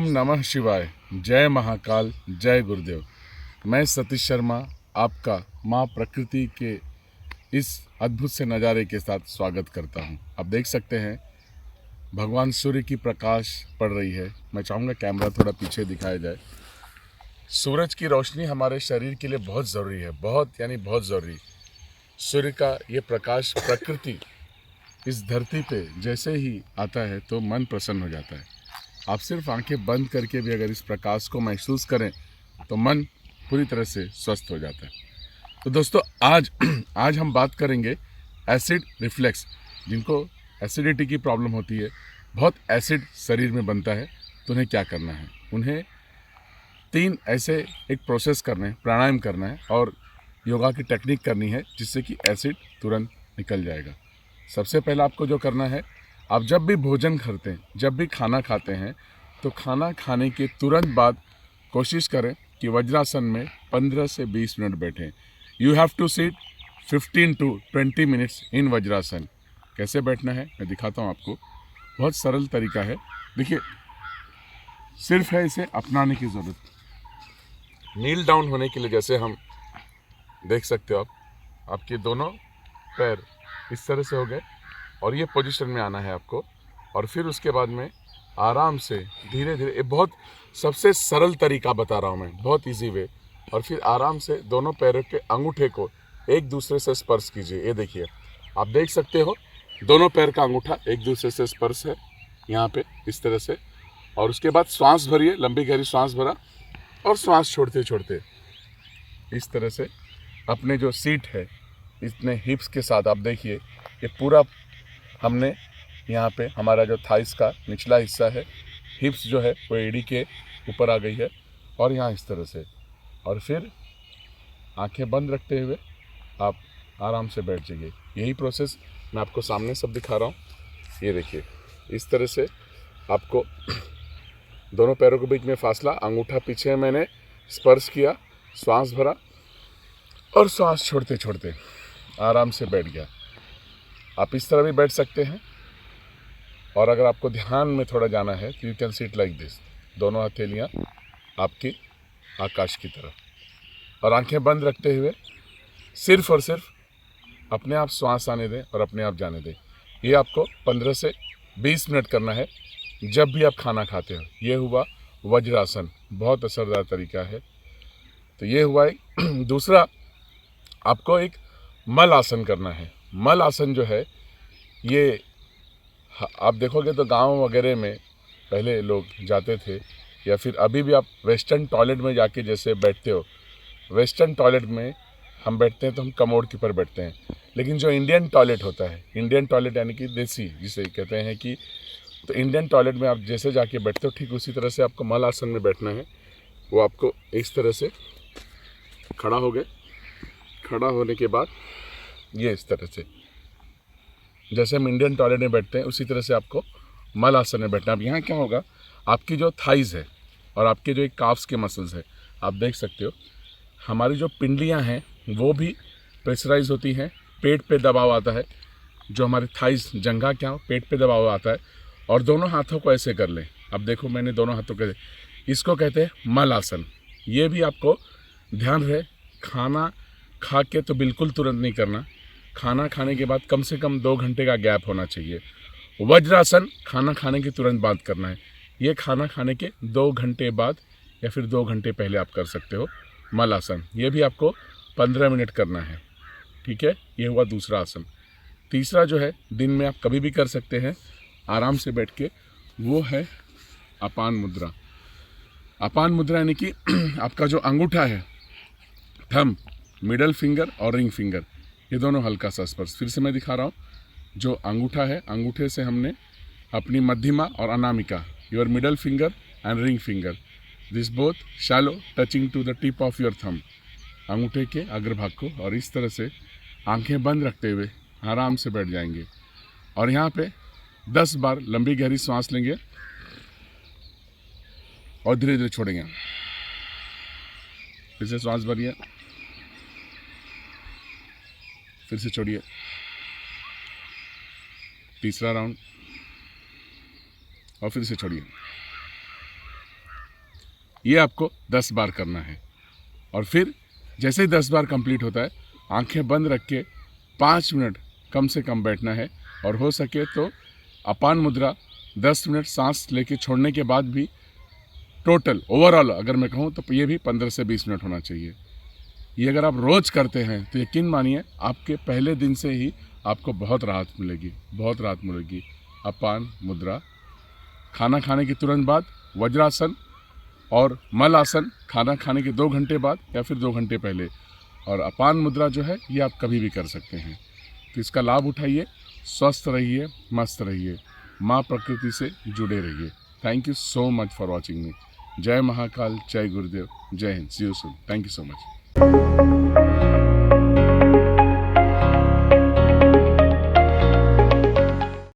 नमः शिवाय। जय महाकाल, जय गुरुदेव। मैं सतीश शर्मा आपका माँ प्रकृति के इस अद्भुत से नज़ारे के साथ स्वागत करता हूँ। आप देख सकते हैं भगवान सूर्य की प्रकाश पड़ रही है। मैं चाहूँगा कैमरा थोड़ा पीछे दिखाया जाए। सूरज की रोशनी हमारे शरीर के लिए बहुत ज़रूरी है, बहुत यानी बहुत ज़रूरी। सूर्य का ये प्रकाश प्रकृति इस धरती पे जैसे ही आता है तो मन प्रसन्न हो जाता है। आप सिर्फ आंखें बंद करके भी अगर इस प्रकाश को महसूस करें तो मन पूरी तरह से स्वस्थ हो जाता है। तो दोस्तों आज हम बात करेंगे एसिड रिफ्लेक्स। जिनको एसिडिटी की प्रॉब्लम होती है, बहुत एसिड शरीर में बनता है, तो उन्हें क्या करना है? उन्हें 3 ऐसे एक प्रोसेस करना है, प्राणायाम करना है और योगा की टेक्निक करनी है जिससे कि एसिड तुरंत निकल जाएगा। सबसे पहला आपको जो करना है, आप जब भी भोजन करते हैं, जब भी खाना खाते हैं, तो खाना खाने के तुरंत बाद कोशिश करें कि वज्रासन में 15 से 20 मिनट बैठें। You have to sit 15 to 20 minutes in Vajrasana. कैसे बैठना है मैं दिखाता हूँ आपको। बहुत सरल तरीका है, देखिए, सिर्फ है इसे अपनाने की ज़रूरत। नील डाउन होने के लिए जैसे हम देख सकते हो, आपके दोनों पैर इस तरह से हो गए और ये पोजीशन में आना है आपको। और फिर उसके बाद में आराम से धीरे धीरे, ये बहुत सबसे सरल तरीका बता रहा हूँ मैं, बहुत इजी वे। और फिर आराम से दोनों पैरों के अंगूठे को एक दूसरे से स्पर्श कीजिए। ये देखिए, आप देख सकते हो दोनों पैर का अंगूठा एक दूसरे से स्पर्श है यहाँ पे, इस तरह से। और उसके बाद श्वास भरिए, लंबी गहरी श्वास भरा और श्वास छोड़ते छोड़ते इस तरह से अपने जो सीट है इतने हिप्स के साथ आप देखिए, ये पूरा हमने यहाँ पे हमारा जो थाइस का निचला हिस्सा है, हिप्स जो है वो एड़ी के ऊपर आ गई है और यहाँ इस तरह से। और फिर आंखें बंद रखते हुए आप आराम से बैठ जाइए। यही प्रोसेस मैं आपको सामने सब दिखा रहा हूँ। ये देखिए, इस तरह से आपको दोनों पैरों के बीच में फासला, अंगूठा पीछे मैंने स्पर्श किया, श्वास भरा और श्वास छोड़ते छोड़ते आराम से बैठ गया। आप इस तरह भी बैठ सकते हैं और अगर आपको ध्यान में थोड़ा जाना है तो you can sit like this. दोनों हथेलियाँ आपकी आकाश की तरफ और आंखें बंद रखते हुए सिर्फ और सिर्फ अपने आप श्वास आने दें और अपने आप जाने दें। ये आपको 15 से 20 मिनट करना है जब भी आप खाना खाते हो। ये हुआ वज्रासन, बहुत असरदार तरीका है। तो ये हुआ एक। दूसरा, आपको एक मल आसन करना है। मल आसन जो है, ये आप देखोगे तो गांव वगैरह में पहले लोग जाते थे, या फिर अभी भी आप वेस्टर्न टॉयलेट में जाके जैसे बैठते हो, वेस्टर्न टॉयलेट में हम बैठते हैं तो हम कमोड के ऊपर बैठते हैं। लेकिन जो इंडियन टॉयलेट होता है, इंडियन टॉयलेट यानी कि देसी जिसे कहते हैं कि, तो इंडियन टॉयलेट में आप जैसे जाके बैठते हो ठीक उसी तरह से आपको मल आसन में बैठना है। वो आपको इस तरह से खड़ा हो गए, खड़ा होने के बाद ये इस तरह से जैसे हम इंडियन टॉयलेट में बैठते हैं उसी तरह से आपको मल आसन में बैठना है। अब यहाँ क्या होगा, आपकी जो थाइज है और आपके जो एक काफ्स के मसल्स है, आप देख सकते हो हमारी जो पिंडलियाँ हैं वो भी प्रेशराइज होती हैं। पेट पे दबाव आता है, जो हमारे थाइज जंघा क्या हो, पेट पे दबाव आता है। और दोनों हाथों को ऐसे कर लें। अब देखो मैंने दोनों हाथों के, इसको कहते हैं मल आसन। ये भी आपको ध्यान रहे, खाना खा के तो बिल्कुल तुरंत नहीं करना। खाना खाने के बाद कम से कम 2 घंटे का गैप होना चाहिए। वज्रासन खाना खाने के तुरंत बाद करना है। ये खाना खाने के 2 घंटे बाद या फिर 2 घंटे पहले आप कर सकते हो मल आसन। ये भी आपको 15 मिनट करना है, ठीक है। ये हुआ दूसरा आसन। तीसरा जो है, दिन में आप कभी भी कर सकते हैं आराम से बैठ के, वो है अपान मुद्रा। अपान मुद्रा यानी कि आपका जो अंगूठा है, थंब, मिडल फिंगर और रिंग फिंगर, ये दोनों हल्का सा स्पर्श। फिर से मैं दिखा रहा हूँ। जो अंगूठा है, अंगूठे से हमने अपनी मध्यमा और अनामिका, your middle finger and ring finger, this both shallow touching to the tip of your thumb, अंगूठे के अग्रभाग को। और इस तरह से आंखें बंद रखते हुए आराम से बैठ जाएंगे और यहाँ पे 10 बार लंबी गहरी सांस लेंगे और धीरे धीरे छोड़ेंगे। फिर से सांस भरिए, फिर से छोड़िए। तीसरा राउंड और फिर से छोड़िए। ये आपको 10 बार करना है। और फिर जैसे ही 10 बार कंप्लीट होता है, आंखें बंद रख के 5 मिनट कम से कम बैठना है। और हो सके तो अपान मुद्रा 10 मिनट सांस लेके छोड़ने के बाद भी टोटल ओवरऑल अगर मैं कहूँ तो ये भी 15 से 20 मिनट होना चाहिए। ये अगर आप रोज़ करते हैं तो यकीन मानिए आपके पहले दिन से ही आपको बहुत राहत मिलेगी, बहुत राहत मिलेगी। अपान मुद्रा, खाना खाने के तुरंत बाद वज्रासन और मल आसन खाना खाने के 2 घंटे बाद या फिर 2 घंटे पहले। और अपान मुद्रा जो है ये आप कभी भी कर सकते हैं। तो इसका लाभ उठाइए, स्वस्थ रहिए, मस्त रहिए, माँ प्रकृति से जुड़े रहिए। Thank you so much for watching me. जय महाकाल, जय गुरुदेव, जय Hind, see you soon. Thank you so much.